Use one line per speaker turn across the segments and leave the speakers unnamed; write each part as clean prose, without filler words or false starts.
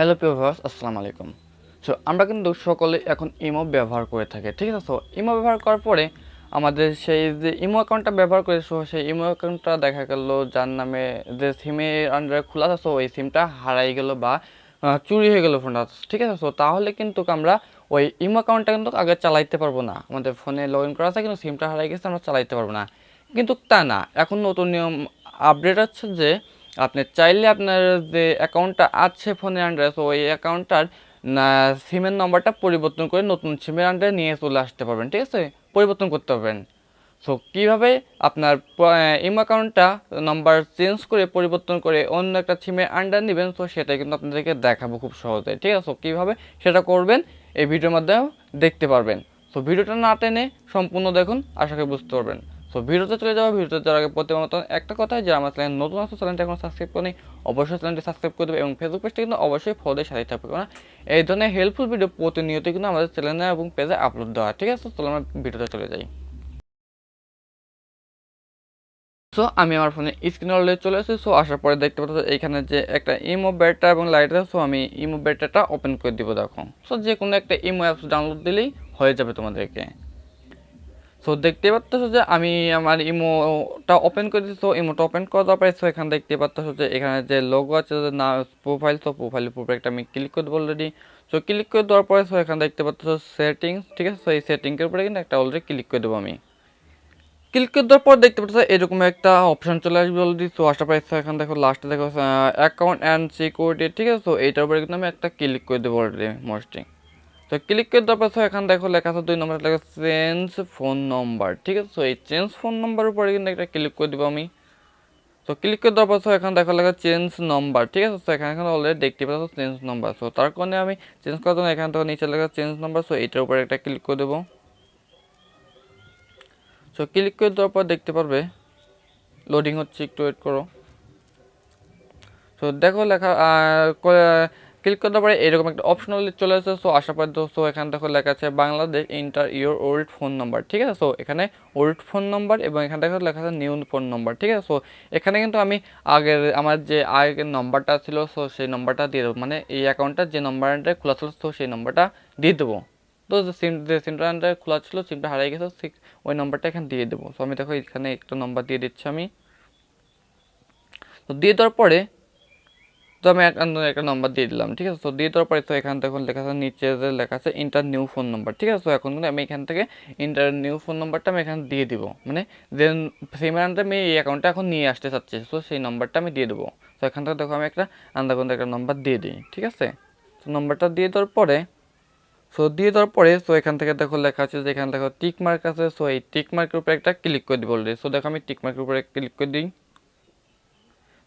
Hello প্রিয় viewers, আসসালামু আলাইকুম। সো আমরা কিন্তু সকলে এখন ইমো ব্যবহার করে থাকি, ঠিক আছে? সো ইমো ব্যবহার করার পরে আমাদের সেই যে ইমো অ্যাকাউন্টটা ব্যবহার করে, সো সেই ইমো অ্যাকাউন্টটা দেখা গেল যার নামে যে সিমের আন্ডারে খোলা আছে, সো ওই সিমটা হারাই গেল বা চুরি হয়ে গেল ফোনটা, ঠিক আছে? সো তাহলে কিন্তু আমরা ওই ইমো অ্যাকাউন্টটা কিন্তু আগে চালাইতে পারবো না। আমাদের ফোনে লগ ইন করা আছে কিন্তু সিমটা হারাই গেছে, আমরা চালাইতে পারবো না। কিন্তু তা না, এখন নতুন নিয়ম আপডেট আছে যে আপনি চাইলে আপনার যে অ্যাকাউন্টটা আছে ফোনের আন্ডারে, তো ওই অ্যাকাউন্টটার সিমের নম্বরটা পরিবর্তন করে নতুন সিমের আন্ডারে নিয়ে চলে আসতে পারবেন, ঠিক আছে? পরিবর্তন করতে পারবেন। সো কীভাবে আপনার ইমো অ্যাকাউন্টটা নাম্বার চেঞ্জ করে পরিবর্তন করে অন্য একটা সিমের আন্ডার নেবেন, তো সেটাই কিন্তু আপনাদেরকে দেখাবো খুব সহজে, ঠিক আছে? সো কীভাবে সেটা করবেন এই ভিডিওর মাধ্যমে দেখতে পারবেন। সো ভিডিওটা না টেনে সম্পূর্ণ দেখুন, আশা করি বুঝতে পারবেন। সো ভিডিওতে চলে যাওয়া, ভিডিওতে যাওয়ার আগে প্রতিবার মতন একটা কথাই যে আমার চ্যানেল নতুন আছে, চ্যানেলটা এখন সাবস্ক্রাইব করেনি, অবশ্যই চ্যানেলটি সাবস্ক্রাইব করে দেবে এবং ফেসবুক পেজটা কিন্তু অবশ্যই ফলোদের সাথে থাকবে, কারণ এই ধরনের হেল্পফুল ভিডিও প্রতিনিয়ত কিন্তু আমাদের চ্যানেলে এবং পেজে আপলোড দেওয়া, ঠিক আছে? চলো আমরা ভিডিওতে চলে যাই। সো আমি আমার ফোনে স্ক্রিন অলরেডি চলে এসেছি। সো আসার পরে দেখতে পাচ্ছ এইখানে যে একটা ইমো বেটা এবং লাইট আছে। সো আমি ইমো বেটাটা ওপেন করে দিব, দেখো। সো যে কোনো একটা ইমো অ্যাপস ডাউনলোড দিলেই হয়ে যাবে তোমাদেরকে। সো দেখতে পাচ্ছ যে আমি আমার ইমোটা ওপেন করে দিচ্ছি। সো ইমোটা ওপেন করে দেওয়ার পরে, সো এখানে দেখতে পাচ্ছ যে এখানে যে লোগো আছে যে না প্রোফাইল, তো প্রোফাইলের উপরে একটা আমি ক্লিক করে দেবো অলরেডি। সো ক্লিক করে দেওয়ার পরে, সো এখানে দেখতে পাচ্ছ সেটিংস, ঠিক আছে? সো এই সেটিংসের উপরে কিন্তু একটা অলরেডি ক্লিক করে দেবো আমি। ক্লিক করে দেওয়ার পর দেখতে পাচ্ছ এরকম একটা অপশন চলে আসবে অলরেডি। সো আসার পর এখানে দেখো লাস্টে দেখো অ্যাকাউন্ট অ্যান্ড সিকিউরিটি, ঠিক আছে? সো এইটার উপরে কিন্তু আমি একটা ক্লিক করে দেবো অলরেডি মোস্টিং। তো ক্লিক করে দেওয়ার পর এখানে দেখো লেখা আছে 2 নম্বর লেখা চেঞ্জ ফোন নম্বর, ঠিক আছে? সো এই চেঞ্জ ফোন নম্বরের উপরে কিন্তু একটা ক্লিক করে দেবো আমি। তো ক্লিক করে দেওয়ার পর এখানে দেখো লেখা চেঞ্জ নম্বর, ঠিক আছে? সো এখানে অলরেডি দেখতে পাচ্ছ চেঞ্জ নম্বর। সো তার কারণে আমি চেঞ্জ করার জন্য এখানে দেখো নিচে লেখা চেঞ্জ নম্বর, সো এইটার উপরে একটা ক্লিক করে দেবো। সো ক্লিক করে দেওয়ার পর দেখতে পারবে লোডিং হচ্ছে, একটু ওয়েট করো। সো দেখো লেখা ক্লিক করার পরে এরকম একটা অপশন চলে আসছে। সো আসার পর সো এখানে দেখো লেখা আছে Bangladesh inter your old phone number, ঠিক আছে? সো এখানে ওল্ড ফোন নাম্বার এবং এখানে দেখো লেখা আছে নিউ ফোন নাম্বার, ঠিক আছে? সো এখানে কিন্তু আমি আমার যে আগের নাম্বারটা ছিল, সো সেই নাম্বারটা দিয়ে দেবো, মানে এই অ্যাকাউন্টটা যে নাম্বারটা খোলা ছিল, তো সেই নাম্বারটা দিয়ে দেবো। তো যে সিমটা খোলা ছিল, সিমটা হারিয়ে গেছে, ঠিক ওই নাম্বারটা এখানে দিয়ে দেবো। সো আমি দেখো এখানে একটা নাম্বার দিয়ে দিচ্ছি আমি। তো দিয়ে দেওয়ার পরে তো আমি একটা নাম্বার দিয়ে দিলাম, ঠিক আছে? তো দিয়ে দেওয়ার পরে তো এখানে দেখুন লেখা আছে নিচে যে লেখা আছে ইন্টার নিউ ফোন নাম্বার, ঠিক আছে? তো এখন কিন্তু আমি এখান থেকে ইন্টার নিউ ফোন নাম্বারটা আমি এখানে দিয়ে দিব, মানে যে সিমের আমি এই অ্যাকাউন্টটা এখন নিয়ে আসতে চাচ্ছি, তো সেই নাম্বারটা আমি দিয়ে দেবো। তো এখান থেকে দেখো আমি একটা আন্দাজে একটা নাম্বার দিয়ে দিই, ঠিক আছে? তো নাম্বারটা দিয়ে দেওয়ার পরে, সো এখান থেকে দেখো লেখা আছে যে এখানে দেখো টিক মার্ক আছে। সো এই টিক মার্কের উপরে একটা ক্লিক করে দিব অলরেডি। সো দেখো আমি টিক মার্কের উপরে ক্লিক করে দিই।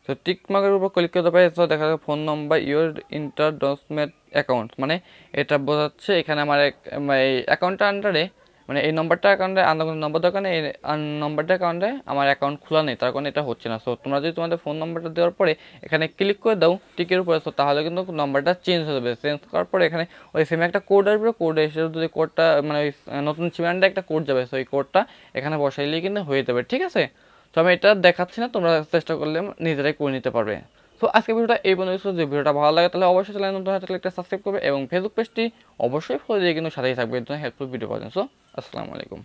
তো টিক মার্কের উপর ক্লিক করতে পারি, তো দেখা যাবে ফোন নম্বর ইউর ইন্টারডসমেন্ট অ্যাকাউন্ট, মানে এটা বোঝাচ্ছে এখানে আমার এই অ্যাকাউন্টটা আন্ডারে, মানে এই নম্বরটা অ্যাকাউন্টে আন্দার নম্বর দরকার নেই, এই নম্বরটা অ্যাকাউন্টে আমার অ্যাকাউন্ট খোলা নেই, তার কারণে এটা হচ্ছে না। সো তোমরা যদি তোমাদের ফোন নম্বরটা দেওয়ার পরে এখানে ক্লিক করে দাও টিকের উপরে, সো তাহলে কিন্তু নম্বরটা চেঞ্জ হয়ে যাবে। চেঞ্জ করার পরে এখানে ওই সিমে একটা কোড আসবে, কোড এসে যদি কোডটা মানে ওই নতুন সিমে একটা কোড যাবে, সো এই কোডটা এখানে বসাইলেই কিন্তু হয়ে যাবে, ঠিক আছে? তো আমি এটা দেখাচ্ছি না, তোমরা চেষ্টা করলে নিজেরাই করে নিতে পারবে। তো আজকে ভিডিওটা এই পর্যন্ত। যদি ভিডিওটা ভালো লাগে তাহলে অবশ্যই চ্যানেল নতুন হলে একটা সাবস্ক্রাইব করবে এবং ফেসবুক পেজটি অবশ্যই ফলো দিয়ে কিন্তু সাথেই থাকবে হেল্পফুল ভিডিও পাওয়ার জন্য। সো আসসালামু আলাইকুম।